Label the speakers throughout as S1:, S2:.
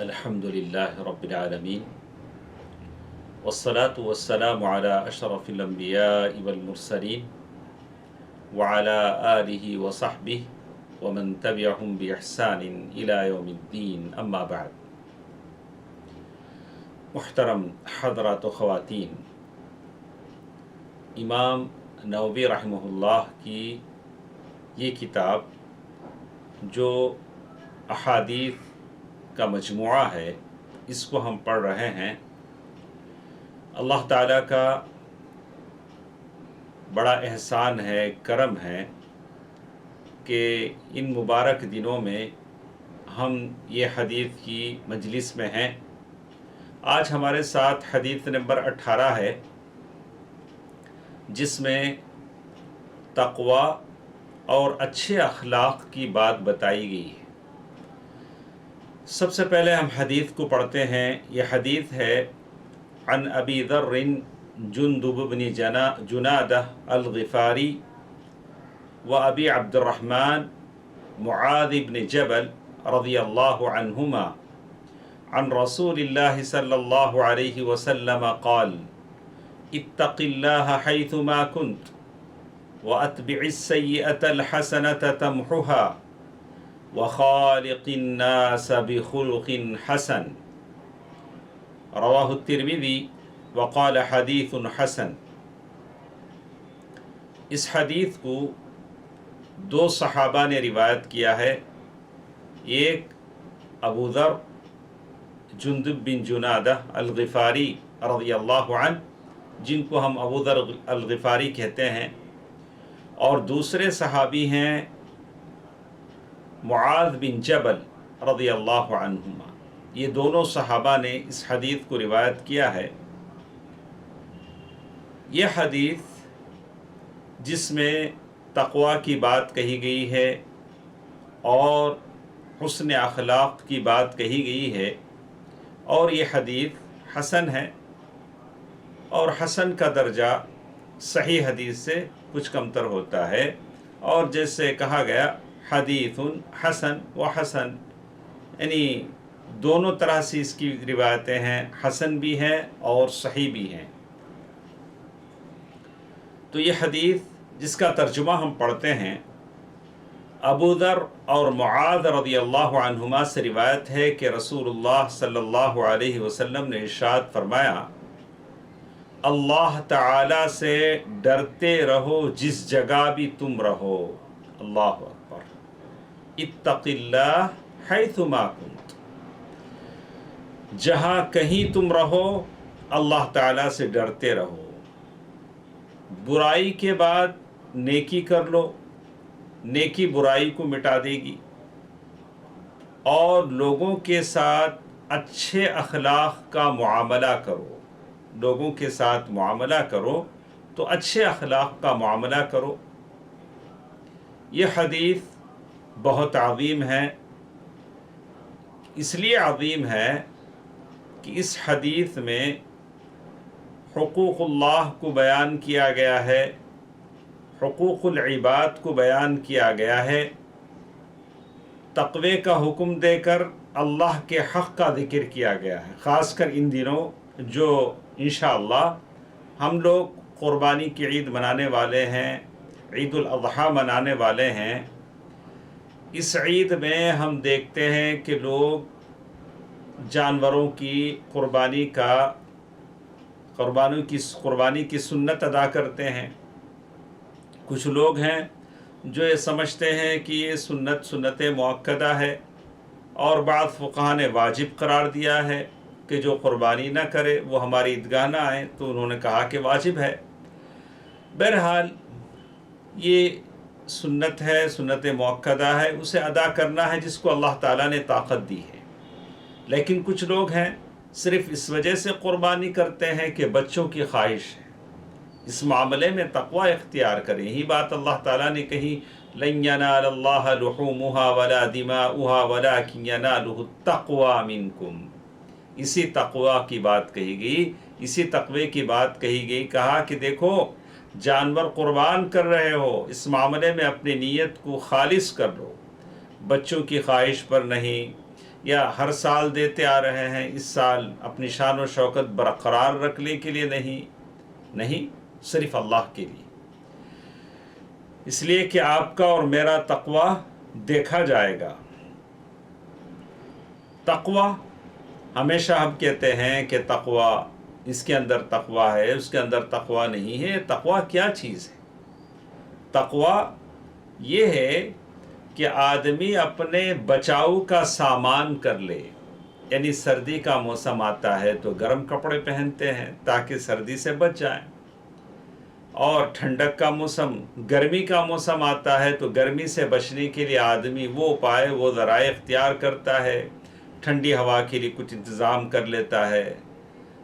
S1: الحمدللہ رب العالمین والصلاة والسلام علی اشرف الانبیاء والمرسلین وعلی آلہ وصحبہ ومن تبعہم بإحسان الی یوم الدین، اما بعد۔ محترم حضرات و خواتین، امام نووی رحمہ اللہ کی یہ کتاب جو احادیث کا مجموعہ ہے، اس کو ہم پڑھ رہے ہیں۔ اللہ تعالیٰ کا بڑا احسان ہے، کرم ہے کہ ان مبارک دنوں میں ہم یہ حدیث کی مجلس میں ہیں۔ آج ہمارے ساتھ حدیث نمبر 18 ہے، جس میں تقوی اور اچھے اخلاق کی بات بتائی گئی ہے۔ سب سے پہلے ہم حدیث کو پڑھتے ہیں۔ یہ حدیث ہے عن ابی ذر جندب بن جنادہ الغفاری و ابی عبد الرحمن معاذ بن جبل رضی اللہ عنہما عن رسول اللہ صلی اللہ علیہ وسلم قال اتق اللہ حیثما کنت واتبع السیئة الحسنة تمحها وخالق الناس بخلق حسن، رواہ الترمذی وقال حدیث حسن۔ اس حدیث کو دو صحابہ نے روایت کیا ہے، ایک ابو ذر جندب بن جنادہ الغفاری رضی اللہ عنہ، جن کو ہم ابو ذر الغفاری کہتے ہیں، اور دوسرے صحابی ہیں معاذ بن جبل رضی اللہ عنہما۔ یہ دونوں صحابہ نے اس حدیث کو روایت کیا ہے۔ یہ حدیث جس میں تقوی کی بات کہی گئی ہے اور حسن اخلاق کی بات کہی گئی ہے، اور یہ حدیث حسن ہے، اور حسن کا درجہ صحیح حدیث سے کچھ کمتر ہوتا ہے، اور جیسے کہا گیا حدیث حسن و حسن، یعنی دونوں طرح سے اس کی روایتیں ہیں، حسن بھی ہیں اور صحیح بھی ہیں۔ تو یہ حدیث جس کا ترجمہ ہم پڑھتے ہیں، ابو ذر اور معاذ رضی اللہ عنہما سے روایت ہے کہ رسول اللہ صلی اللہ علیہ وسلم نے ارشاد فرمایا، اللہ تعالی سے ڈرتے رہو جس جگہ بھی تم رہو۔ اللہ اکبر۔ اتق اللہ حیثما کنت، جہاں کہیں تم رہو اللہ تعالیٰ سے ڈرتے رہو۔ برائی کے بعد نیکی کر لو، نیکی برائی کو مٹا دے گی، اور لوگوں کے ساتھ اچھے اخلاق کا معاملہ کرو۔ لوگوں کے ساتھ معاملہ کرو تو اچھے اخلاق کا معاملہ کرو۔ یہ حدیث بہت عظیم ہے، اس لیے عظیم ہے کہ اس حدیث میں حقوق اللہ کو بیان کیا گیا ہے، حقوق العباد کو بیان کیا گیا ہے، تقوی کا حکم دے کر اللہ کے حق کا ذکر کیا گیا ہے۔ خاص کر ان دنوں جو انشاءاللہ ہم لوگ قربانی کی عید منانے والے ہیں، عید الاضحیٰ منانے والے ہیں، اس عید میں ہم دیکھتے ہیں کہ لوگ جانوروں کی قربانی کی سنت ادا کرتے ہیں۔ کچھ لوگ ہیں جو یہ سمجھتے ہیں کہ یہ سنت مؤکدہ ہے، اور بعض فقہا نے واجب قرار دیا ہے کہ جو قربانی نہ کرے وہ ہماری عیدگاہ نہ آئے، تو انہوں نے کہا کہ واجب ہے۔ بہرحال یہ سنت ہے، سنت مؤکدہ ہے، اسے ادا کرنا ہے جس کو اللہ تعالیٰ نے طاقت دی ہے۔ لیکن کچھ لوگ ہیں صرف اس وجہ سے قربانی کرتے ہیں کہ بچوں کی خواہش ہے۔ اس معاملے میں تقوی اختیار کریں۔ یہی بات اللہ تعالیٰ نے کہی، لن ینال اللہ لحومها ولا دماؤها ولکن ینالہ التقوی منکم۔ اسی تقوی کی بات کہی گئی، اسی تقوی کی بات کہی گئی۔ کہا کہ دیکھو، جانور قربان کر رہے ہو، اس معاملے میں اپنی نیت کو خالص کر لو، بچوں کی خواہش پر نہیں، یا ہر سال دیتے آ رہے ہیں، اس سال اپنی شان و شوکت برقرار رکھنے کے لیے نہیں، صرف اللہ کے لیے، اس لیے کہ آپ کا اور میرا تقوی دیکھا جائے گا۔ تقوی ہمیشہ ہم کہتے ہیں کہ تقوی، اس کے اندر تقوی ہے، اس کے اندر تقوی نہیں ہے۔ تقوی کیا چیز ہے؟ تقوی یہ ہے کہ آدمی اپنے بچاؤ کا سامان کر لے، یعنی سردی کا موسم آتا ہے تو گرم کپڑے پہنتے ہیں تاکہ سردی سے بچ جائیں، اور ٹھنڈک کا موسم، گرمی کا موسم آتا ہے تو گرمی سے بچنے کے لیے آدمی وہ اپائے، وہ ذرائع اختیار کرتا ہے، ٹھنڈی ہوا کے لیے کچھ انتظام کر لیتا ہے۔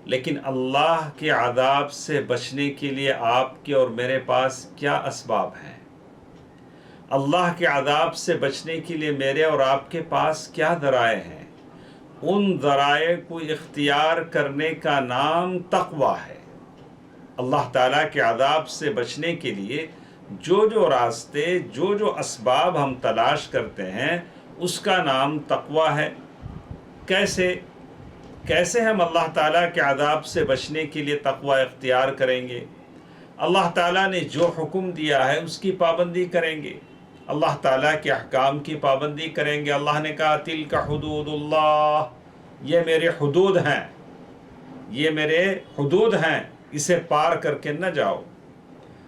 S1: لیکن اللہ کے عذاب سے بچنے کے لیے آپ کے اور میرے پاس کیا اسباب ہیں؟ اللہ کے عذاب سے بچنے کے لیے میرے اور آپ کے پاس کیا ذرائع ہیں؟ ان ذرائع کو اختیار کرنے کا نام تقوی ہے۔ اللہ تعالیٰ کے عذاب سے بچنے کے لیے جو راستے، جو اسباب ہم تلاش کرتے ہیں، اس کا نام تقوی ہے۔ کیسے ہم اللہ تعالیٰ کے عذاب سے بچنے کے لیے تقوی اختیار کریں گے؟ اللہ تعالیٰ نے جو حکم دیا ہے اس کی پابندی کریں گے، اللہ تعالیٰ کے احکام کی پابندی کریں گے۔ اللہ نے کہا تلک حدود اللہ، یہ میرے حدود ہیں، یہ میرے حدود ہیں، اسے پار کر کے نہ جاؤ۔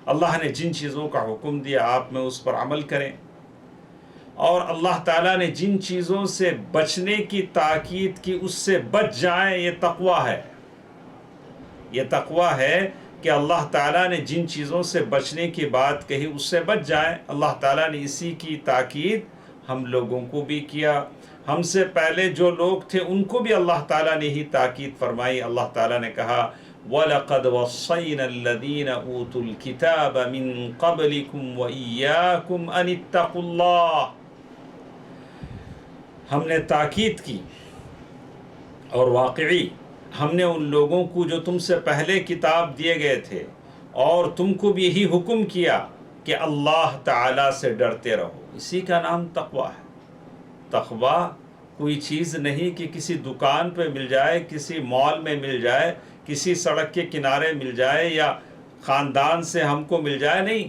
S1: اللہ نے جن چیزوں کا حکم دیا آپ میں اس پر عمل کریں، اور اللہ تعالیٰ نے جن چیزوں سے بچنے کی تاکید کی اس سے بچ جائیں، یہ تقوی ہے۔ یہ تقوی ہے کہ اللہ تعالیٰ نے جن چیزوں سے بچنے کی بات کہی اس سے بچ جائیں۔ اللہ تعالیٰ نے اسی کی تاکید ہم لوگوں کو بھی کیا، ہم سے پہلے جو لوگ تھے ان کو بھی اللہ تعالیٰ نے ہی تاکید فرمائی۔ اللہ تعالیٰ نے کہا وَلَقَدْ وَصَّيْنَا الَّذِينَ أُوتُوا الْكِتَابَ مِن قَبْلِكُمْ وَإِيَّاكُمْ أَنِ اتَّقُوا اللَّهَ، ہم نے تاکید کی اور واقعی ہم نے ان لوگوں کو جو تم سے پہلے کتاب دیے گئے تھے اور تم کو بھی یہی حکم کیا کہ اللہ تعالیٰ سے ڈرتے رہو، اسی کا نام تقوی ہے۔ تقوی کوئی چیز نہیں کہ کسی دکان پہ مل جائے، کسی مال میں مل جائے، کسی سڑک کے کنارے مل جائے یا خاندان سے ہم کو مل جائے، نہیں۔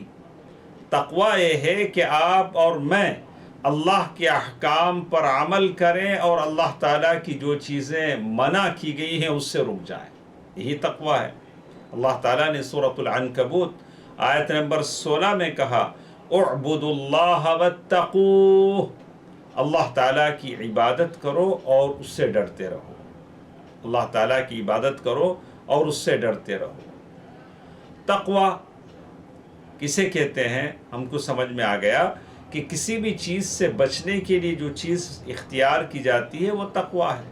S1: تقوی یہ ہے کہ آپ اور میں اللہ کے احکام پر عمل کریں اور اللہ تعالیٰ کی جو چیزیں منع کی گئی ہیں اس سے رک جائیں، یہی تقوی ہے۔ اللہ تعالیٰ نے سورۃ العنکبوت آیت نمبر 16 میں کہا اعبدوا اللہ واتقوہ، اللہ تعالیٰ کی عبادت کرو اور اس سے ڈرتے رہو، اللہ تعالیٰ کی عبادت کرو اور اس سے ڈرتے رہو۔ تقوی کسے کہتے ہیں؟ ہم کو سمجھ میں آ گیا کہ کسی بھی چیز سے بچنے کے لیے جو چیز اختیار کی جاتی ہے وہ تقوی ہے۔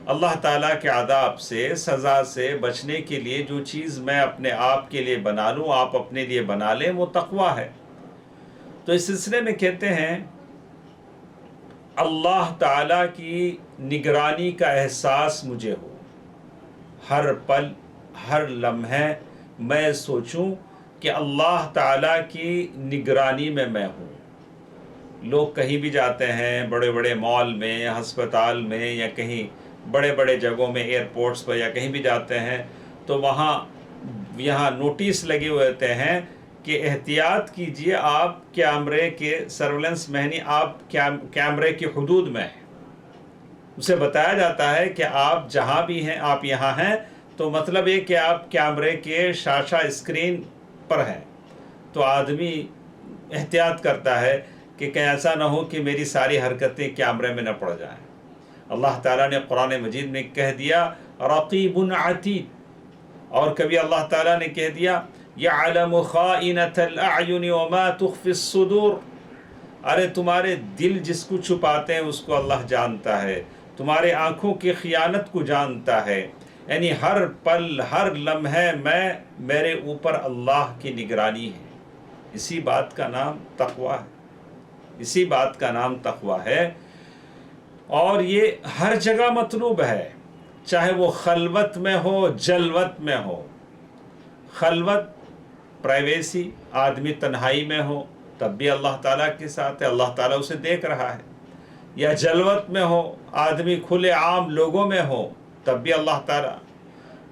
S1: اللہ تعالیٰ کے عذاب سے، سزا سے بچنے کے لیے جو چیز میں اپنے آپ کے لیے بنا لوں، آپ اپنے لیے بنا لیں، وہ تقوی ہے۔ تو اس سلسلے میں کہتے ہیں اللہ تعالیٰ کی نگرانی کا احساس مجھے ہو، ہر پل ہر لمحے میں سوچوں کہ اللہ تعالیٰ کی نگرانی میں ہوں۔ لوگ کہیں بھی جاتے ہیں، بڑے بڑے مال میں یا ہسپتال میں یا کہیں بڑے بڑے جگہوں میں، ایئرپورٹس پر یا کہیں بھی جاتے ہیں تو یہاں نوٹس لگے ہوئے ہوتے ہیں کہ احتیاط کیجئے، آپ کیمرے کے سرویلنس میں نہیں، آپ کیمرے کی حدود میں ہیں۔ اسے بتایا جاتا ہے کہ آپ جہاں بھی ہیں، آپ یہاں ہیں تو مطلب یہ کہ آپ کیمرے کے شاشہ اسکرین پر ہیں۔ تو آدمی احتیاط کرتا ہے کہ کہیں ایسا نہ ہو کہ میری ساری حرکتیں کیمرے میں نہ پڑ جائیں۔ اللہ تعالیٰ نے قرآن مجید میں کہہ دیا رقیب عتید، اور کبھی اللہ تعالیٰ نے کہہ دیا یعلم خائنۃ الاعین وما تخفی الصدور، ارے تمہارے دل جس کو چھپاتے ہیں اس کو اللہ جانتا ہے، تمہارے آنکھوں کی خیانت کو جانتا ہے۔ یعنی ہر پل ہر لمحے میرے اوپر اللہ کی نگرانی ہے۔ اسی بات کا نام تقوی ہے، اسی بات کا نام تقوی ہے، اور یہ ہر جگہ مطلوب ہے، چاہے وہ خلوت میں ہو جلوت میں ہو۔ خلوت پرائیویسی، آدمی تنہائی میں ہو تب بھی اللہ تعالیٰ کے ساتھ ہے، اللہ تعالیٰ اسے دیکھ رہا ہے۔ یا جلوت میں ہو، آدمی کھلے عام لوگوں میں ہو، تب بھی اللہ تعالیٰ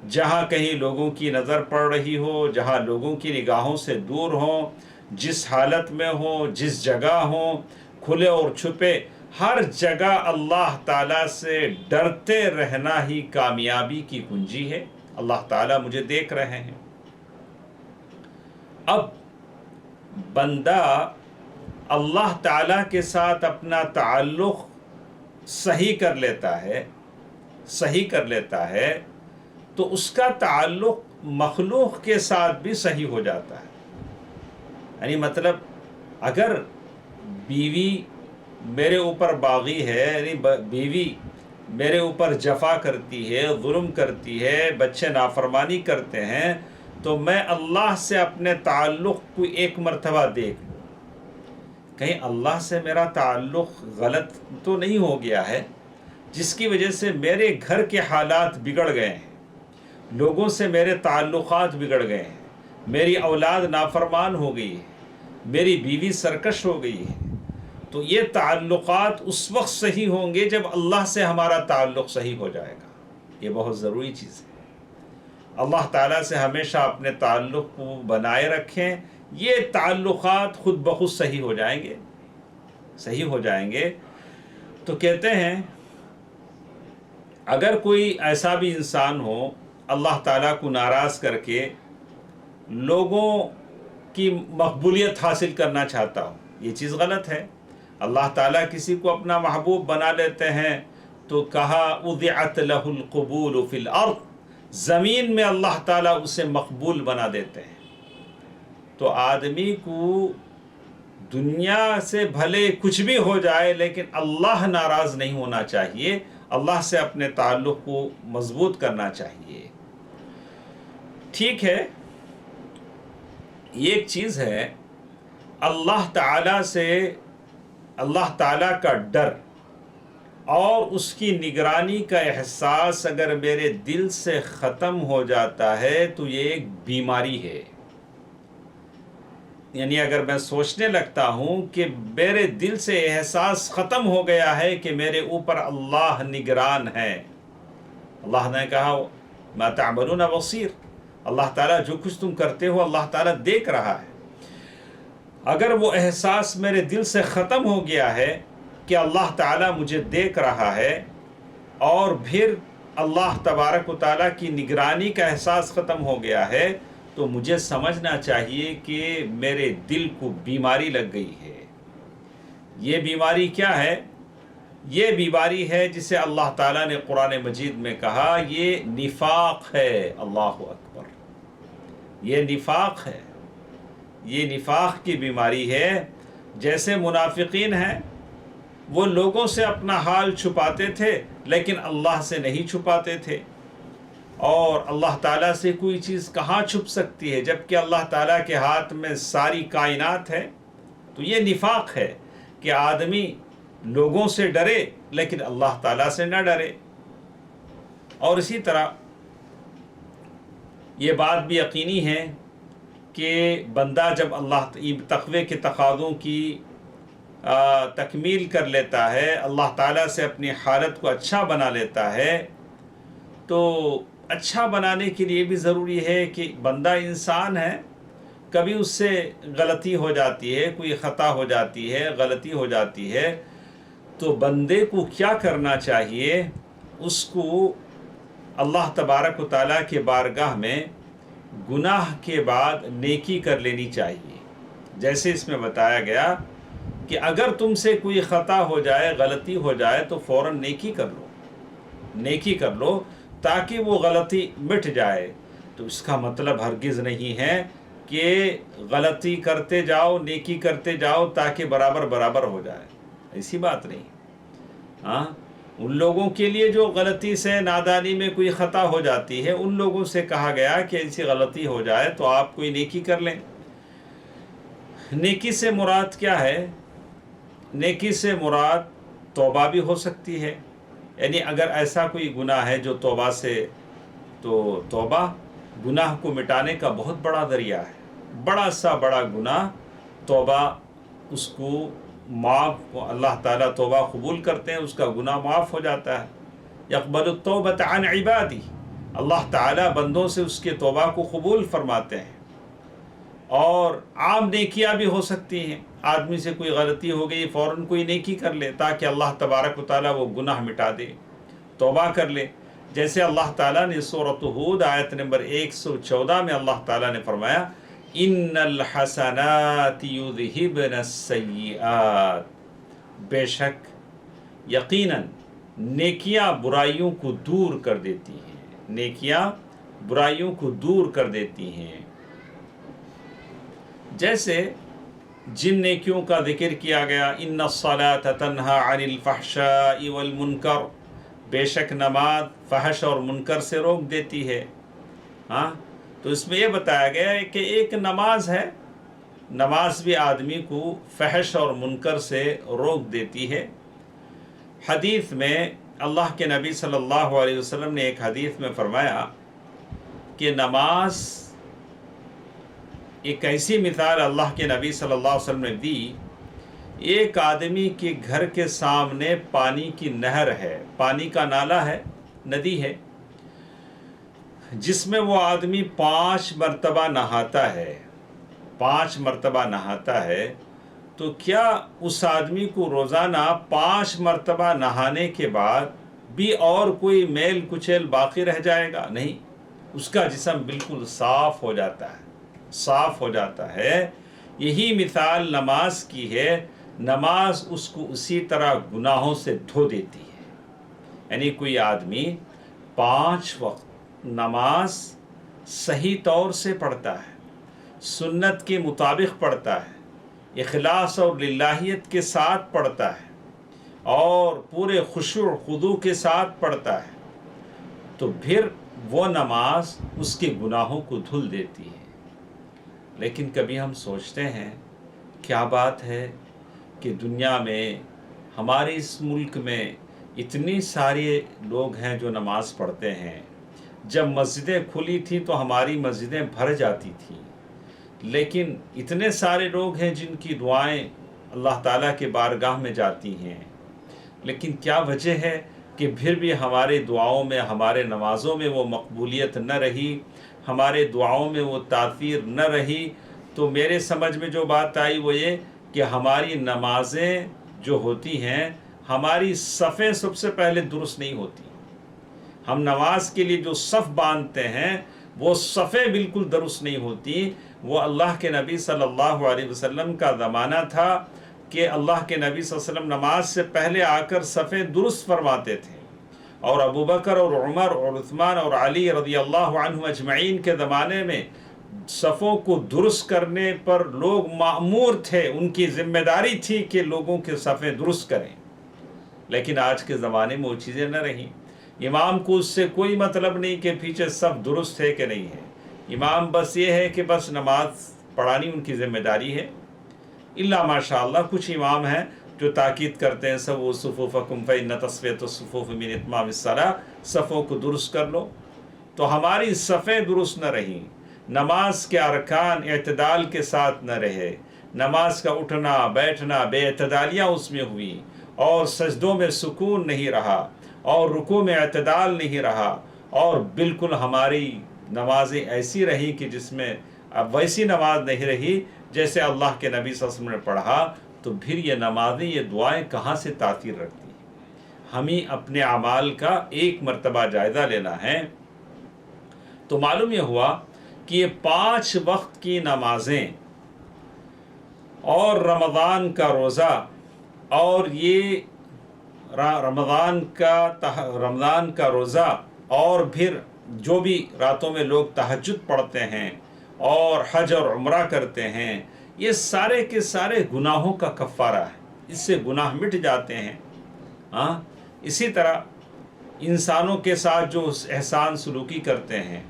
S1: جہاں کہیں لوگوں کی نظر پڑ رہی ہو، جہاں لوگوں کی نگاہوں سے دور ہوں، جس حالت میں ہوں، جس جگہ ہوں، کھلے اور چھپے، ہر جگہ اللہ تعالیٰ سے ڈرتے رہنا ہی کامیابی کی کنجی ہے۔ اللہ تعالیٰ مجھے دیکھ رہے ہیں۔ اب بندہ اللہ تعالیٰ کے ساتھ اپنا تعلق صحیح کر لیتا ہے تو اس کا تعلق مخلوق کے ساتھ بھی صحیح ہو جاتا ہے۔ یعنی مطلب اگر بیوی میرے اوپر باغی ہے، یعنی بیوی میرے اوپر جفا کرتی ہے، ظلم کرتی ہے، بچے نافرمانی کرتے ہیں، تو میں اللہ سے اپنے تعلق کو ایک مرتبہ دیکھ لوں، کہیں اللہ سے میرا تعلق غلط تو نہیں ہو گیا ہے جس کی وجہ سے میرے گھر کے حالات بگڑ گئے ہیں، لوگوں سے میرے تعلقات بگڑ گئے ہیں، میری اولاد نافرمان ہو گئی ہے، میری بیوی سرکش ہو گئی ہے۔ تو یہ تعلقات اس وقت صحیح ہوں گے جب اللہ سے ہمارا تعلق صحیح ہو جائے گا۔ یہ بہت ضروری چیز ہے۔ اللہ تعالیٰ سے ہمیشہ اپنے تعلق کو بنائے رکھیں، یہ تعلقات خود بخود صحیح ہو جائیں گے۔ تو کہتے ہیں اگر کوئی ایسا بھی انسان ہو اللہ تعالیٰ کو ناراض کر کے لوگوں کی مقبولیت حاصل کرنا چاہتا ہو، یہ چیز غلط ہے۔ اللہ تعالیٰ کسی کو اپنا محبوب بنا لیتے ہیں تو کہا اُذِعَتْ لَهُ الْقُبُولُ فِي الْأَرْضِ، زمین میں اللہ تعالیٰ اسے مقبول بنا دیتے ہیں۔ تو آدمی کو دنیا سے بھلے کچھ بھی ہو جائے لیکن اللہ ناراض نہیں ہونا چاہیے، اللہ سے اپنے تعلق کو مضبوط کرنا چاہیے۔ ٹھیک ہے، یہ ایک چیز ہے اللہ تعالیٰ سے اللہ تعالیٰ کا ڈر اور اس کی نگرانی کا احساس اگر میرے دل سے ختم ہو جاتا ہے تو یہ ایک بیماری ہے۔ یعنی اگر میں سوچنے لگتا ہوں کہ میرے دل سے احساس ختم ہو گیا ہے کہ میرے اوپر اللہ نگران ہے، اللہ نے کہا ما تعملون بصیر، اللہ تعالیٰ جو کچھ تم کرتے ہو اللہ تعالیٰ دیکھ رہا ہے۔ اگر وہ احساس میرے دل سے ختم ہو گیا ہے کہ اللہ تعالیٰ مجھے دیکھ رہا ہے، اور پھر اللہ تبارک و تعالیٰ کی نگرانی کا احساس ختم ہو گیا ہے، تو مجھے سمجھنا چاہیے کہ میرے دل کو بیماری لگ گئی ہے۔ یہ بیماری کیا ہے؟ یہ بیماری ہے جسے اللہ تعالیٰ نے قرآن مجید میں کہا یہ نفاق ہے۔ اللہ اکبر، یہ نفاق ہے، یہ نفاق کی بیماری ہے۔ جیسے منافقین ہیں، وہ لوگوں سے اپنا حال چھپاتے تھے لیکن اللہ سے نہیں چھپاتے تھے، اور اللہ تعالیٰ سے کوئی چیز کہاں چھپ سکتی ہے جبکہ اللہ تعالیٰ کے ہاتھ میں ساری کائنات ہے۔ تو یہ نفاق ہے کہ آدمی لوگوں سے ڈرے لیکن اللہ تعالیٰ سے نہ ڈرے۔ اور اسی طرح یہ بات بھی یقینی ہے کہ بندہ جب اللہ تقوی کے تقاضوں کی تکمیل کر لیتا ہے، اللہ تعالیٰ سے اپنی حالت کو اچھا بنا لیتا ہے، تو اچھا بنانے کے لیے بھی ضروری ہے کہ بندہ انسان ہے، کبھی اس سے غلطی ہو جاتی ہے، کوئی خطا ہو جاتی ہے، غلطی ہو جاتی ہے، تو بندے کو کیا کرنا چاہیے؟ اس کو اللہ تبارک و تعالیٰ کے بارگاہ میں گناہ کے بعد نیکی کر لینی چاہیے۔ جیسے اس میں بتایا گیا کہ اگر تم سے کوئی خطا ہو جائے، غلطی ہو جائے تو فوراً نیکی کر لو تاکہ وہ غلطی مٹ جائے۔ تو اس کا مطلب ہرگز نہیں ہے کہ غلطی کرتے جاؤ، نیکی کرتے جاؤ تاکہ برابر ہو جائے، ایسی بات نہیں۔ ہاں، ان لوگوں کے لیے جو غلطی سے نادانی میں کوئی خطا ہو جاتی ہے، ان لوگوں سے کہا گیا کہ ایسی غلطی ہو جائے تو آپ کوئی نیکی کر لیں۔ نیکی سے مراد کیا ہے؟ نیکی سے مراد توبہ بھی ہو سکتی ہے، یعنی اگر ایسا کوئی گناہ ہے جو توبہ سے، تو توبہ گناہ کو مٹانے کا بہت بڑا ذریعہ ہے۔ بڑا سا بڑا گناہ توبہ اس کو معاف، اللہ تعالیٰ توبہ قبول کرتے ہیں، اس کا گناہ معاف ہو جاتا ہے۔ یقبل التوبۃ عن عبادی، اللہ تعالیٰ بندوں سے اس کے توبہ کو قبول فرماتے ہیں۔ اور عام نیکیاں بھی ہو سکتی ہیں، آدمی سے کوئی غلطی ہو گئی فوراً کوئی نیکی کر لے تاکہ اللہ تبارک و تعالیٰ وہ گناہ مٹا دے، توبہ کر لے۔ جیسے اللہ تعالیٰ نے سورۃ ہود آیت نمبر 114 میں اللہ تعالیٰ نے فرمایا ان الحسنات یذہبن السیئات، بے شک یقیناً نیکیاں برائیوں کو دور کر دیتی ہیں، نیکیاں برائیوں کو دور کر دیتی ہیں۔ جیسے جن نیکیوں کا ذکر کیا گیا، ان الصلاۃ تنہی عن الفحشاء والمنکر، بے شک نماز فحش اور منکر سے روک دیتی ہے۔ ہاں، تو اس میں یہ بتایا گیا ہے کہ ایک نماز ہے، نماز بھی آدمی کو فحش اور منکر سے روک دیتی ہے۔ حدیث میں اللہ کے نبی صلی اللہ علیہ وسلم نے ایک حدیث میں فرمایا کہ نماز ایک ایسی مثال اللہ کے نبی صلی اللہ علیہ وسلم نے دی، ایک آدمی کے گھر کے سامنے پانی کی نہر ہے، پانی کا نالا ہے، ندی ہے، جس میں وہ آدمی 5 مرتبہ نہاتا ہے، 5 مرتبہ نہاتا ہے، تو کیا اس آدمی کو روزانہ 5 مرتبہ نہانے کے بعد بھی اور کوئی میل کچیل باقی رہ جائے گا؟ نہیں، اس کا جسم بالکل صاف ہو جاتا ہے، صاف ہو جاتا ہے۔ یہی مثال نماز کی ہے، نماز اس کو اسی طرح گناہوں سے دھو دیتی ہے۔ یعنی کوئی آدمی 5 وقت نماز صحیح طور سے پڑھتا ہے، سنت کے مطابق پڑھتا ہے، اخلاص اور للہیت کے ساتھ پڑھتا ہے، اور پورے خشوع و خضوع کے ساتھ پڑھتا ہے، تو پھر وہ نماز اس کے گناہوں کو دھل دیتی ہے۔ لیکن کبھی ہم سوچتے ہیں کیا بات ہے کہ دنیا میں، ہمارے اس ملک میں اتنی سارے لوگ ہیں جو نماز پڑھتے ہیں۔ جب مسجدیں کھلی تھیں تو ہماری مسجدیں بھر جاتی تھیں، لیکن اتنے سارے لوگ ہیں جن کی دعائیں اللہ تعالیٰ کے بارگاہ میں جاتی ہیں، لیکن کیا وجہ ہے کہ پھر بھی ہمارے دعاؤں میں، ہمارے نمازوں میں وہ مقبولیت نہ رہی، ہمارے دعاؤں میں وہ تاثیر نہ رہی؟ تو میرے سمجھ میں جو بات آئی وہ یہ کہ ہماری نمازیں جو ہوتی ہیں، ہماری صفیں سب سے پہلے درست نہیں ہوتی۔ ہم نماز کے لیے جو صف باندھتے ہیں وہ صفیں بالکل درست نہیں ہوتی۔ وہ اللہ کے نبی صلی اللہ علیہ وسلم کا زمانہ تھا کہ اللہ کے نبی صلی اللہ علیہ وسلم نماز سے پہلے آ کر صفیں درست فرماتے تھے، اور ابو بکر اور عمر اور عثمان اور علی رضی اللہ عنہ اجمعین کے زمانے میں صفوں کو درست کرنے پر لوگ مأمور تھے، ان کی ذمہ داری تھی کہ لوگوں کے صفیں درست کریں۔ لیکن آج کے زمانے میں وہ چیزیں نہ رہیں۔ امام کو اس سے کوئی مطلب نہیں کہ پیچھے صف درست ہے کہ نہیں ہے، امام بس یہ ہے کہ بس نماز پڑھانی ان کی ذمہ داری ہے۔ الا ماشاء اللہ کچھ امام ہیں جو تاکید کرتے ہیں سووا صفوفکم فإن تسویۃ الصفوف من اتمام الصلاۃ، صفوں کو درست کر لو۔ تو ہماری صفیں درست نہ رہیں، نماز کے ارکان اعتدال کے ساتھ نہ رہے، نماز کا اٹھنا بیٹھنا بے اعتدالیاں اس میں ہوئی، اور سجدوں میں سکون نہیں رہا، اور رکوع میں اعتدال نہیں رہا، اور بالکل ہماری نمازیں ایسی رہیں کہ جس میں اب ویسی نماز نہیں رہی جیسے اللہ کے نبی صلی اللہ علیہ وسلم نے پڑھا، تو پھر یہ نمازیں، یہ دعائیں کہاں سے تاثیر رکھتی ہیں؟ ہمیں اپنے اعمال کا ایک مرتبہ جائزہ لینا ہے۔ تو معلوم یہ ہوا کہ یہ 5 وقت کی نمازیں اور رمضان کا روزہ، اور یہ رمضان کا روزہ، اور پھر جو بھی راتوں میں لوگ تہجد پڑھتے ہیں اور حج اور عمرہ کرتے ہیں، یہ سارے کے سارے گناہوں کا کفارہ ہے، اس سے گناہ مٹ جاتے ہیں۔ ہاں، اسی طرح انسانوں کے ساتھ جو احسان سلوکی کرتے ہیں،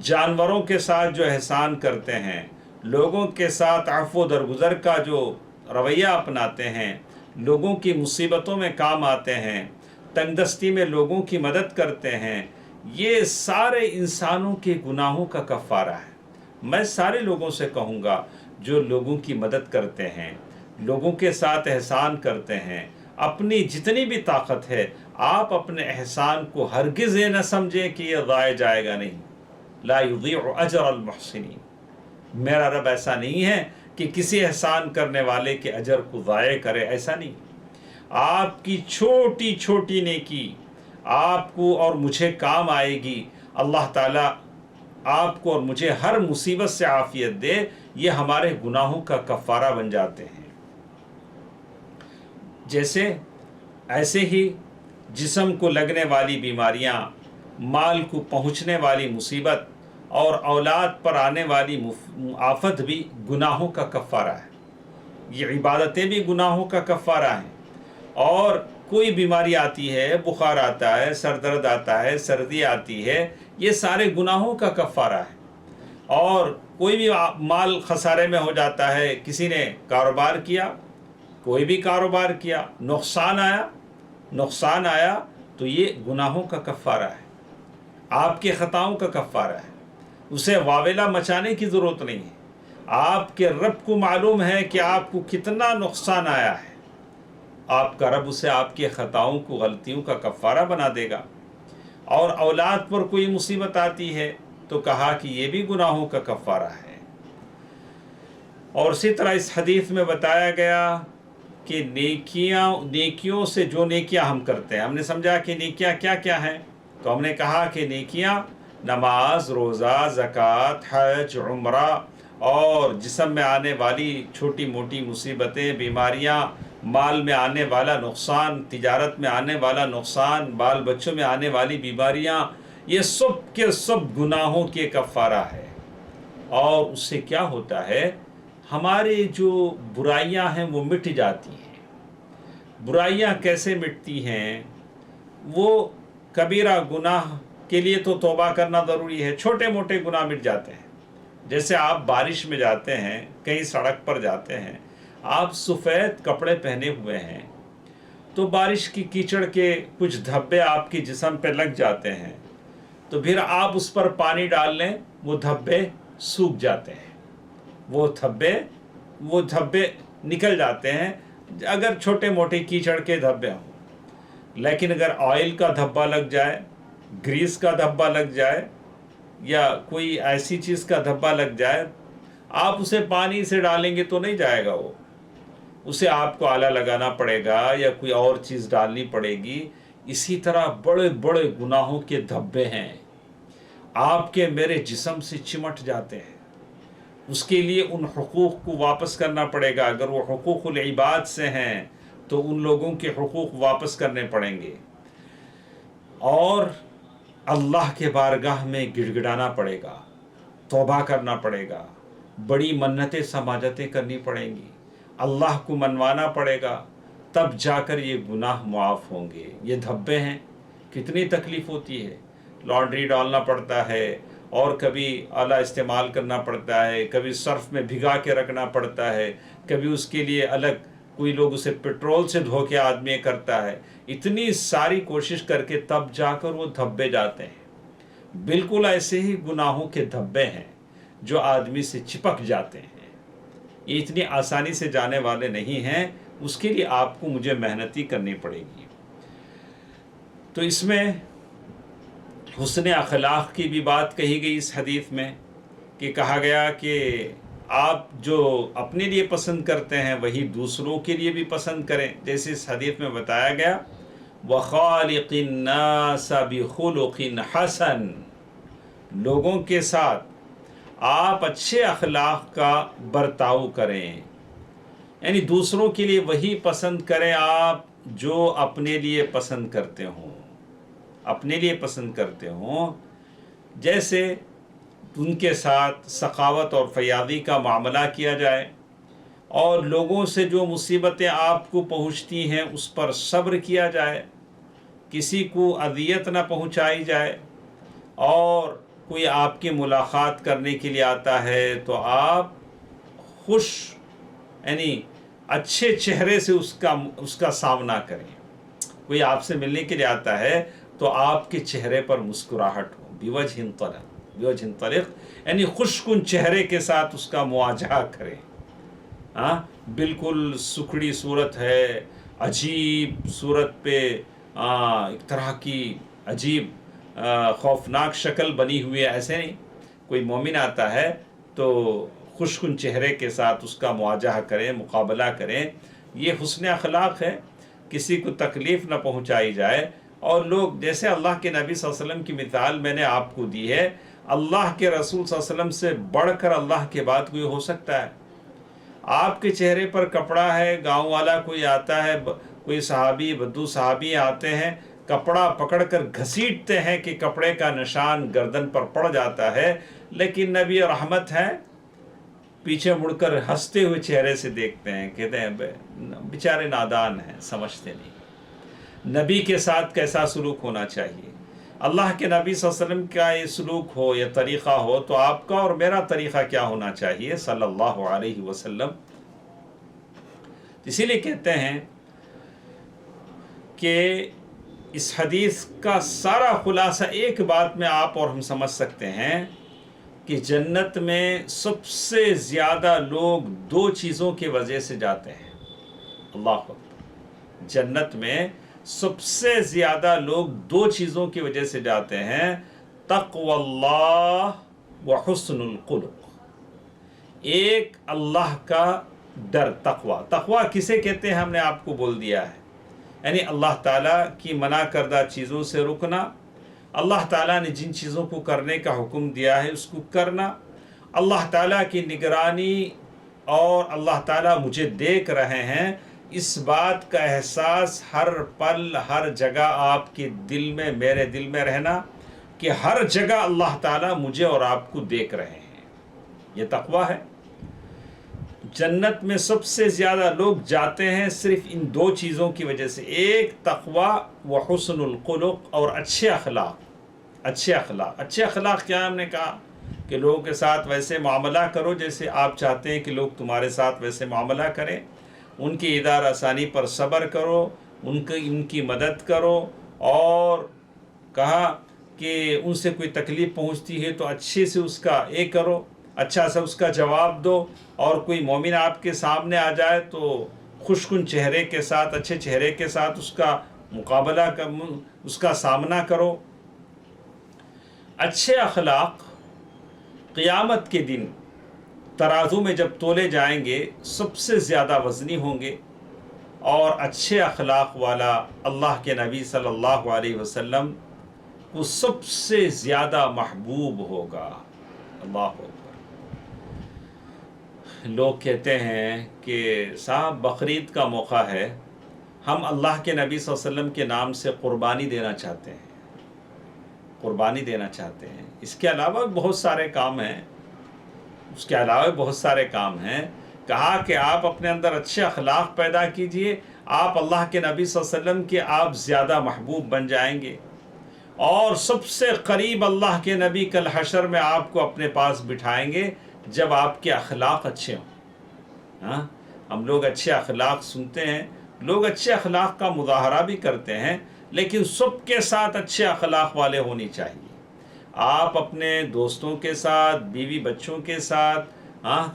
S1: جانوروں کے ساتھ جو احسان کرتے ہیں، لوگوں کے ساتھ عفو و درگزر کا جو رویہ اپناتے ہیں، لوگوں کی مصیبتوں میں کام آتے ہیں، تنگ دستی میں لوگوں کی مدد کرتے ہیں، یہ سارے انسانوں کے گناہوں کا کفارہ ہے۔ میں سارے لوگوں سے کہوں گا جو لوگوں کی مدد کرتے ہیں، لوگوں کے ساتھ احسان کرتے ہیں، اپنی جتنی بھی طاقت ہے آپ اپنے احسان کو ہرگز یہ نہ سمجھیں کہ یہ ضائع جائے گا نہیں. لا یضیع اجر المحسنین. میرا رب ایسا نہیں ہے کہ کسی احسان کرنے والے کے اجر کو ضائع کرے، ایسا نہیں. آپ کی چھوٹی چھوٹی نیکی آپ کو اور مجھے کام آئے گی. اللہ تعالیٰ آپ کو اور مجھے ہر مصیبت سے عافیت دے، یہ ہمارے گناہوں کا کفارہ بن جاتے ہیں. ایسے ہی جسم کو لگنے والی بیماریاں، مال کو پہنچنے والی مصیبت اور اولاد پر آنے والی آفت بھی گناہوں کا کفارہ ہے. یہ عبادتیں بھی گناہوں کا کفارہ ہیں. اور کوئی بیماری آتی ہے، بخار آتا ہے، سر درد آتا ہے، سردی آتی ہے، یہ سارے گناہوں کا کفارہ ہے. اور کوئی بھی مال خسارے میں ہو جاتا ہے، کسی نے کاروبار کیا، کوئی بھی کاروبار کیا، نقصان آیا تو یہ گناہوں کا کفارہ ہے، آپ کے خطاؤں کا کفارہ ہے. اسے واویلا مچانے کی ضرورت نہیں ہے. آپ کے رب کو معلوم ہے کہ آپ کو کتنا نقصان آیا ہے. آپ کا رب اسے آپ کے خطاؤں کو، غلطیوں کا کفارہ بنا دے گا. اور اولاد پر کوئی مصیبت آتی ہے تو کہا کہ یہ بھی گناہوں کا کفارہ ہے. اور اسی طرح اس حدیث میں بتایا گیا کہ نیکیوں سے جو نیکیاں ہم کرتے ہیں، ہم نے سمجھا کہ نیکیاں کیا کیا ہیں، تو ہم نے کہا کہ نیکیاں نماز، روزہ، زکوٰۃ، حج، عمرہ اور جسم میں آنے والی چھوٹی موٹی مصیبتیں، بیماریاں، مال میں آنے والا نقصان، تجارت میں آنے والا نقصان، بال بچوں میں آنے والی بیماریاں، یہ سب کے سب گناہوں کے کفارہ ہے. اور اس سے کیا ہوتا ہے، ہماری جو برائیاں ہیں وہ مٹ جاتی ہیں. برائیاں کیسے مٹتی ہیں؟ وہ کبیرہ گناہ کے لیے تو توبہ کرنا ضروری ہے، چھوٹے موٹے گناہ مٹ جاتے ہیں. جیسے آپ بارش میں جاتے ہیں، کہیں سڑک پر جاتے ہیں، آپ سفید کپڑے پہنے ہوئے ہیں تو بارش کی کیچڑ کے کچھ دھبے آپ کے جسم پہ لگ جاتے ہیں، تو پھر آپ اس پر پانی ڈال لیں، وہ دھبے سوکھ جاتے ہیں، وہ دھبے نکل جاتے ہیں، اگر چھوٹے موٹے کیچڑ کے دھبے ہوں. لیکن اگر آئل کا دھبا لگ جائے، گریس کا دھبا لگ جائے یا کوئی ایسی چیز کا دھبا لگ جائے، آپ اسے پانی سے ڈالیں گے تو نہیں جائے گا، وہ اسے آپ کو آلہ لگانا پڑے گا یا کوئی اور چیز ڈالنی پڑے گی. اسی طرح بڑے بڑے گناہوں کے دھبے ہیں، آپ کے میرے جسم سے چمٹ جاتے ہیں. اس کے لیے ان حقوق کو واپس کرنا پڑے گا. اگر وہ حقوق العباد سے ہیں تو ان لوگوں کے حقوق واپس کرنے پڑیں گے، اور اللہ کے بارگاہ میں گڑ گڑانا پڑے گا، توبہ کرنا پڑے گا، بڑی منتیں سماجتیں کرنی پڑیں گی، اللہ کو منوانا پڑے گا، تب جا کر یہ گناہ معاف ہوں گے. یہ دھبے ہیں، کتنی تکلیف ہوتی ہے. لانڈری ڈالنا پڑتا ہے، اور کبھی آلہ استعمال کرنا پڑتا ہے، کبھی صرف میں بھگا کے رکھنا پڑتا ہے، کبھی اس کے لیے الگ کوئی لوگ اسے پیٹرول سے دھو کے آدمی کرتا ہے. اتنی ساری کوشش کر کے تب جا کر وہ دھبے جاتے ہیں. بالکل ایسے ہی گناہوں کے دھبے ہیں جو آدمی سے چپک جاتے ہیں. یہ اتنی آسانی سے جانے والے نہیں ہیں، اس کے لیے آپ کو مجھے محنتی کرنی پڑے گی. تو اس میں حسن اخلاق کی بھی بات کہی گئی اس حدیث میں، کہ کہا گیا کہ آپ جو اپنے لیے پسند کرتے ہیں وہی دوسروں کے لیے بھی پسند کریں. جیسے اس حدیث میں بتایا گیا وَخَالِقِ النَّاسَ بِخُلُقٍ حَسَنٍ، لوگوں کے ساتھ آپ اچھے اخلاق کا برتاؤ کریں، یعنی دوسروں کے لیے وہی پسند کریں آپ جو اپنے لیے پسند کرتے ہوں. اپنے لیے پسند کرتے ہوں، جیسے ان کے ساتھ سخاوت اور فیاضی کا معاملہ کیا جائے، اور لوگوں سے جو مصیبتیں آپ کو پہنچتی ہیں اس پر صبر کیا جائے، کسی کو اذیت نہ پہنچائی جائے. اور کوئی آپ کی ملاقات کرنے کے لیے آتا ہے تو آپ خوش، یعنی اچھے چہرے سے اس کا سامنا کریں. کوئی آپ سے ملنے کے لیے آتا ہے تو آپ کے چہرے پر مسکراہٹ ہو، بوجہ طلق، یعنی خوش کن چہرے کے ساتھ اس کا مواجہہ کریں. بالکل سکھڑی صورت ہے، عجیب صورت پہ ایک طرح کی عجیب خوفناک شکل بنی ہوئی ہے، ایسے نہیں. کوئی مومن آتا ہے تو خوشکن چہرے کے ساتھ اس کا مواجہہ کریں، مقابلہ کریں. یہ حسن اخلاق ہے، کسی کو تکلیف نہ پہنچائی جائے. اور لوگ جیسے اللہ کے نبی صلی اللہ علیہ وسلم کی مثال میں نے آپ کو دی ہے، اللہ کے رسول صلی اللہ علیہ وسلم سے بڑھ کر اللہ کے بعد کوئی ہو سکتا ہے؟ آپ کے چہرے پر کپڑا ہے، گاؤں والا کوئی آتا ہے، کوئی صحابی بدو صحابی آتے ہیں، کپڑا پکڑ کر گھسیٹتے ہیں کہ کپڑے کا نشان گردن پر پڑ جاتا ہے، لیکن نبی رحمت ہے، پیچھے مڑ کر ہنستے ہوئے چہرے سے دیکھتے ہیں، کہتے ہیں بیچارے نادان ہیں، سمجھتے نہیں. نبی کے ساتھ کیسا سلوک ہونا چاہیے؟ اللہ کے نبی صلی اللہ علیہ وسلم کا یہ سلوک ہو، یہ طریقہ ہو، تو آپ کا اور میرا طریقہ کیا ہونا چاہیے صلی اللہ علیہ وسلم؟ اسی لیے کہتے ہیں کہ اس حدیث کا سارا خلاصہ ایک بات میں آپ اور ہم سمجھ سکتے ہیں کہ جنت میں سب سے زیادہ لوگ دو چیزوں کی وجہ سے جاتے ہیں. اللہ اکبر. جنت میں سب سے زیادہ لوگ دو چیزوں کی وجہ سے جاتے ہیں: تقوی اللہ و حسن الخلق. ایک اللہ کا ڈر، تقوی کسے کہتے ہیں ہم نے آپ کو بول دیا ہے، یعنی اللہ تعالیٰ کی منع کردہ چیزوں سے رکنا، اللہ تعالیٰ نے جن چیزوں کو کرنے کا حکم دیا ہے اس کو کرنا، اللہ تعالیٰ کی نگرانی اور اللہ تعالیٰ مجھے دیکھ رہے ہیں، اس بات کا احساس ہر پل ہر جگہ آپ کے دل میں، میرے دل میں رہنا کہ ہر جگہ اللہ تعالیٰ مجھے اور آپ کو دیکھ رہے ہیں. یہ تقوی ہے. جنت میں سب سے زیادہ لوگ جاتے ہیں صرف ان دو چیزوں کی وجہ سے: ایک تقوی و حسن الخلق، اور اچھے اخلاق. اچھے اخلاق کیا ہم نے کہا کہ لوگوں کے ساتھ ویسے معاملہ کرو جیسے آپ چاہتے ہیں کہ لوگ تمہارے ساتھ ویسے معاملہ کریں. ان کی ادار آسانی پر صبر کرو، ان کی مدد کرو، اور کہا کہ ان سے کوئی تکلیف پہنچتی ہے تو اچھے سے اس کا کرو، اچھا سا اس کا جواب دو. اور کوئی مومن آپ کے سامنے آ جائے تو خوشکن چہرے کے ساتھ، اچھے چہرے کے ساتھ اس کا مقابلہ اس کا سامنا کرو. اچھے اخلاق قیامت کے دن ترازو میں جب تولے جائیں گے سب سے زیادہ وزنی ہوں گے، اور اچھے اخلاق والا اللہ کے نبی صلی اللہ علیہ وسلم کو سب سے زیادہ محبوب ہوگا. اللہ اکبر. لوگ کہتے ہیں کہ صاحب بقرعید کا موقع ہے، ہم اللہ کے نبی صلی اللہ علیہ وسلم کے نام سے قربانی دینا چاہتے ہیں. اس کے علاوہ بہت سارے کام ہیں. کہا کہ آپ اپنے اندر اچھے اخلاق پیدا کیجئے، آپ اللہ کے نبی صلی اللہ علیہ وسلم کے آپ زیادہ محبوب بن جائیں گے، اور سب سے قریب اللہ کے نبی کل حشر میں آپ کو اپنے پاس بٹھائیں گے جب آپ کے اخلاق اچھے ہوں. ہم لوگ اچھے اخلاق سنتے ہیں، لوگ اچھے اخلاق کا مظاہرہ بھی کرتے ہیں، لیکن سب کے ساتھ اچھے اخلاق والے ہونی چاہیے. آپ اپنے دوستوں کے ساتھ، بیوی بچوں کے ساتھ،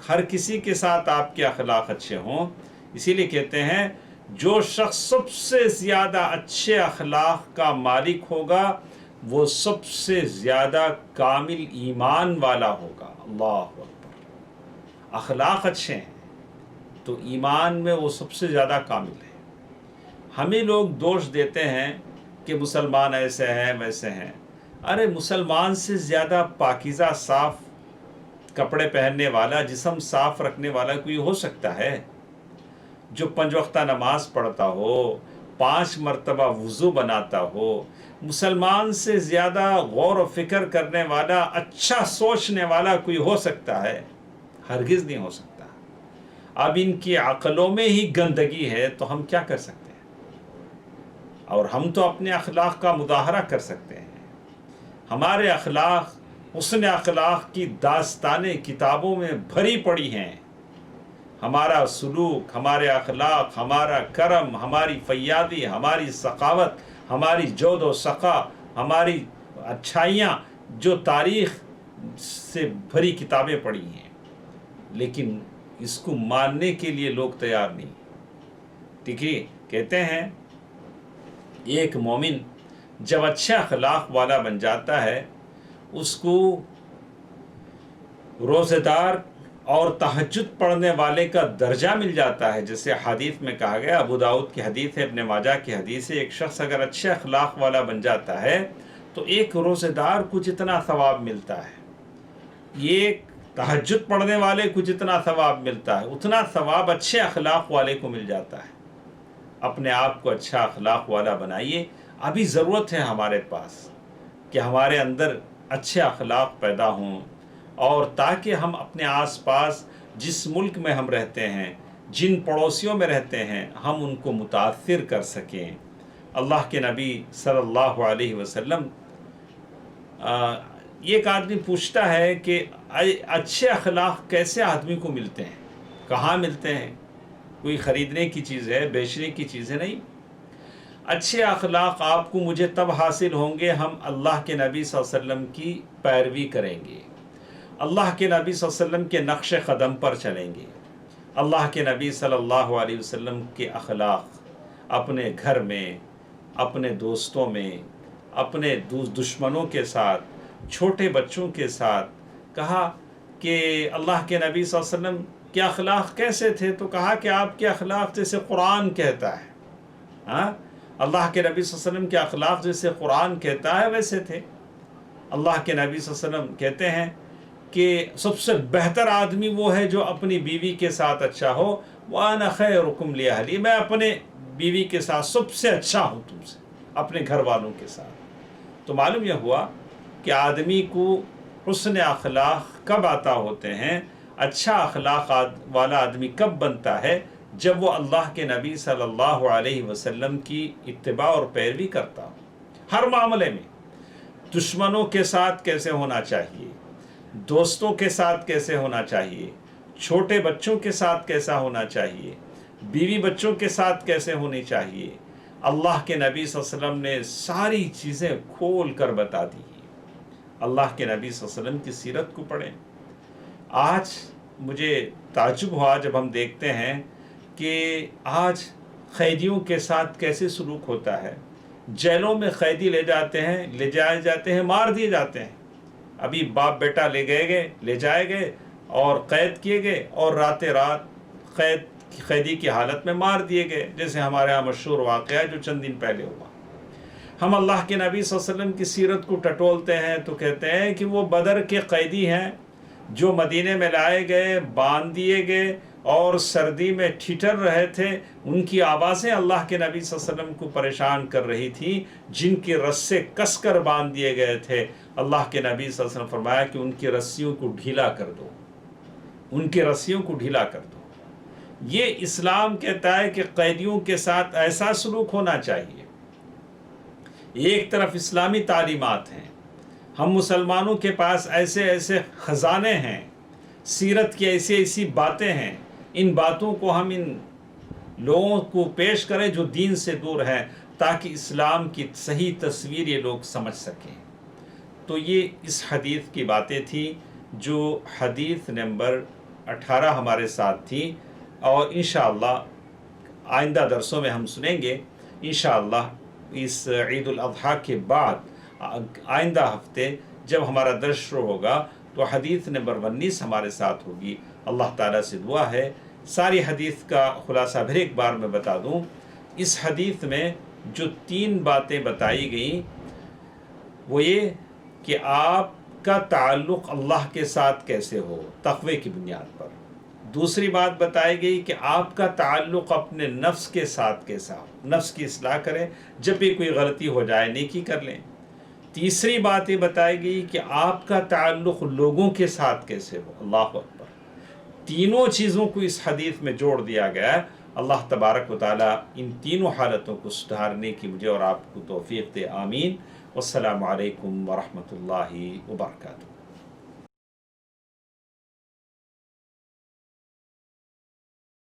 S1: ہر کسی کے ساتھ آپ کے اخلاق اچھے ہوں. اسی لیے کہتے ہیں جو شخص سب سے زیادہ اچھے اخلاق کا مالک ہوگا وہ سب سے زیادہ کامل ایمان والا ہوگا. اللہ اکبر. اخلاق اچھے ہیں تو ایمان میں وہ سب سے زیادہ کامل ہے. ہمیں لوگ دوش دیتے ہیں کہ مسلمان ایسے ہیں ویسے ہیں. ارے مسلمان سے زیادہ پاکیزہ صاف کپڑے پہننے والا، جسم صاف رکھنے والا کوئی ہو سکتا ہے؟ جو 5 وقتہ نماز پڑھتا ہو، 5 مرتبہ وضو بناتا ہو، مسلمان سے زیادہ غور و فکر کرنے والا، اچھا سوچنے والا کوئی ہو سکتا ہے؟ ہرگز نہیں ہو سکتا. اب ان کی عقلوں میں ہی گندگی ہے تو ہم کیا کر سکتے ہیں؟ اور ہم تو اپنے اخلاق کا مظاہرہ کر سکتے ہیں. ہمارے اخلاق، حسن اخلاق کی داستانیں کتابوں میں بھری پڑی ہیں. ہمارا سلوک، ہمارے اخلاق، ہمارا کرم، ہماری فیاضی، ہماری سخاوت، ہماری جود و سخا، ہماری اچھائیاں جو تاریخ سے بھری کتابیں پڑھی ہیں. لیکن اس کو ماننے کے لیے لوگ تیار نہیں. ٹھیک ہے، کہتے ہیں ایک مومن جب اچھے اخلاق والا بن جاتا ہے اس کو روزہ دار اور تہجد پڑھنے والے کا درجہ مل جاتا ہے. جیسے حدیث میں کہا گیا، ابو داؤد کی حدیث ہے، ابن ماجہ کی حدیث ہے، ایک شخص اگر اچھے اخلاق والا بن جاتا ہے تو ایک روزہ دار کو جتنا ثواب ملتا ہے، یہ تہجد پڑھنے والے کو جتنا ثواب ملتا ہے، اتنا ثواب اچھے اخلاق والے کو مل جاتا ہے. اپنے آپ کو اچھا اخلاق والا بنائیے. ابھی ضرورت ہے ہمارے پاس کہ ہمارے اندر اچھے اخلاق پیدا ہوں، اور تاکہ ہم اپنے آس پاس جس ملک میں ہم رہتے ہیں، جن پڑوسیوں میں رہتے ہیں، ہم ان کو متاثر کر سکیں. اللہ کے نبی صلی اللہ علیہ وسلم، ایک آدمی پوچھتا ہے کہ اچھے اخلاق کیسے آدمی کو ملتے ہیں، کہاں ملتے ہیں؟ کوئی خریدنے کی چیز ہے، بیچنے کی چیز ہے؟ نہیں. اچھے اخلاق آپ کو مجھے تب حاصل ہوں گے ہم اللہ کے نبی صلی اللہ علیہ وسلم کی پیروی کریں گے، اللہ کے نبی صلی اللہ علیہ وسلم کے نقش قدم پر چلیں گے. اللہ کے نبی صلی اللہ علیہ وسلم کے اخلاق اپنے گھر میں، اپنے دوستوں میں، اپنے دشمنوں کے ساتھ، چھوٹے بچوں کے ساتھ. کہا کہ اللہ کے نبی صلی اللہ علیہ وسلم کے اخلاق کیسے تھے؟ تو کہا کہ آپ کے اخلاق جیسے قرآن کہتا ہے. اللہ کے نبی صلی اللہ علیہ وسلم کے اخلاق جیسے قرآن کہتا ہے ویسے تھے. اللہ کے نبی صلی اللہ علیہ وسلم کہتے ہیں کہ سب سے بہتر آدمی وہ ہے جو اپنی بیوی کے ساتھ اچھا ہو. وَأَنَا خَيْرُكُمْ لِأَهْلِي، میں اپنے بیوی کے ساتھ سب سے اچھا ہوں تم سے، اپنے گھر والوں کے ساتھ. تو معلوم یہ ہوا کہ آدمی کو حسن اخلاق کب عطا ہوتے ہیں، اچھا اخلاق والا آدمی کب بنتا ہے؟ جب وہ اللہ کے نبی صلی اللہ علیہ وسلم کی اتباع اور پیروی کرتا ہو. ہر معاملے میں دشمنوں کے ساتھ کیسے ہونا چاہیے، دوستوں کے ساتھ کیسے ہونا چاہیے، چھوٹے بچوں کے ساتھ کیسا ہونا چاہیے، بیوی بچوں کے ساتھ کیسے ہونی چاہیے، اللہ کے نبی صلی اللہ علیہ وسلم نے ساری چیزیں کھول کر بتا دی. اللہ کے نبی صلی اللہ علیہ وسلم کی سیرت کو پڑھیں. آج مجھے تعجب ہوا جب ہم دیکھتے ہیں کہ آج قیدیوں کے ساتھ کیسے سلوک ہوتا ہے. جیلوں میں قیدی لے جائے جاتے ہیں، مار دیے جاتے ہیں. ابھی باپ بیٹا لے جائے گئے اور قید کیے گئے، اور رات قیدی کی حالت میں مار دیے گئے، جیسے ہمارے یہاں مشہور واقعہ ہے جو چند دن پہلے ہوا. ہم اللہ کے نبی صلی اللہ علیہ وسلم کی سیرت کو ٹٹولتے ہیں تو کہتے ہیں کہ وہ بدر کے قیدی ہیں جو مدینے میں لائے گئے، باندھ دیے گئے اور سردی میں ٹھٹر رہے تھے. ان کی آوازیں اللہ کے نبی صلی اللہ علیہ وسلم کو پریشان کر رہی تھی، جن کے رسے کس کر باندھ دیے گئے تھے. اللہ کے نبی صلی اللہ علیہ وسلم فرمایا کہ ان کی رسیوں کو ڈھیلا کر دو، ان کی رسیوں کو ڈھیلا کر دو. یہ اسلام کہتا ہے کہ قیدیوں کے ساتھ ایسا سلوک ہونا چاہیے. ایک طرف اسلامی تعلیمات ہیں، ہم مسلمانوں کے پاس ایسے ایسے خزانے ہیں، سیرت کی ایسی باتیں ہیں. ان باتوں کو ہم ان لوگوں کو پیش کریں جو دین سے دور ہیں، تاکہ اسلام کی صحیح تصویر یہ لوگ سمجھ سکیں. تو یہ اس حدیث کی باتیں تھیں جو حدیث نمبر 18 ہمارے ساتھ تھی، اور انشاءاللہ آئندہ درسوں میں ہم سنیں گے. انشاءاللہ اس عید الاضحیٰ کے بعد آئندہ ہفتے جب ہمارا درس شروع ہوگا تو حدیث نمبر 19 ہمارے ساتھ ہوگی. اللہ تعالیٰ سے دعا ہے ساری حدیث کا خلاصہ پھر ایک بار میں بتا دوں. اس حدیث میں جو 3 باتیں بتائی گئیں وہ یہ کہ آپ کا تعلق اللہ کے ساتھ کیسے ہو تقوی کی بنیاد پر. دوسری بات بتائی گئی کہ آپ کا تعلق اپنے نفس کے ساتھ کیسا ہو، نفس کی اصلاح کریں، جب بھی کوئی غلطی ہو جائے نیکی کر لیں. تیسری بات یہ بتائی گئی کہ آپ کا تعلق لوگوں کے ساتھ کیسے ہو. اللہ اکبر. تینوں چیزوں کو اس حدیث میں جوڑ دیا گیا ہے. اللہ تبارک و تعالیٰ ان تینوں حالتوں کو سدھارنے کی مجھے اور آپ کو توفیق دے. آمین. والسلام علیکم ورحمۃ اللہ وبرکاتہ.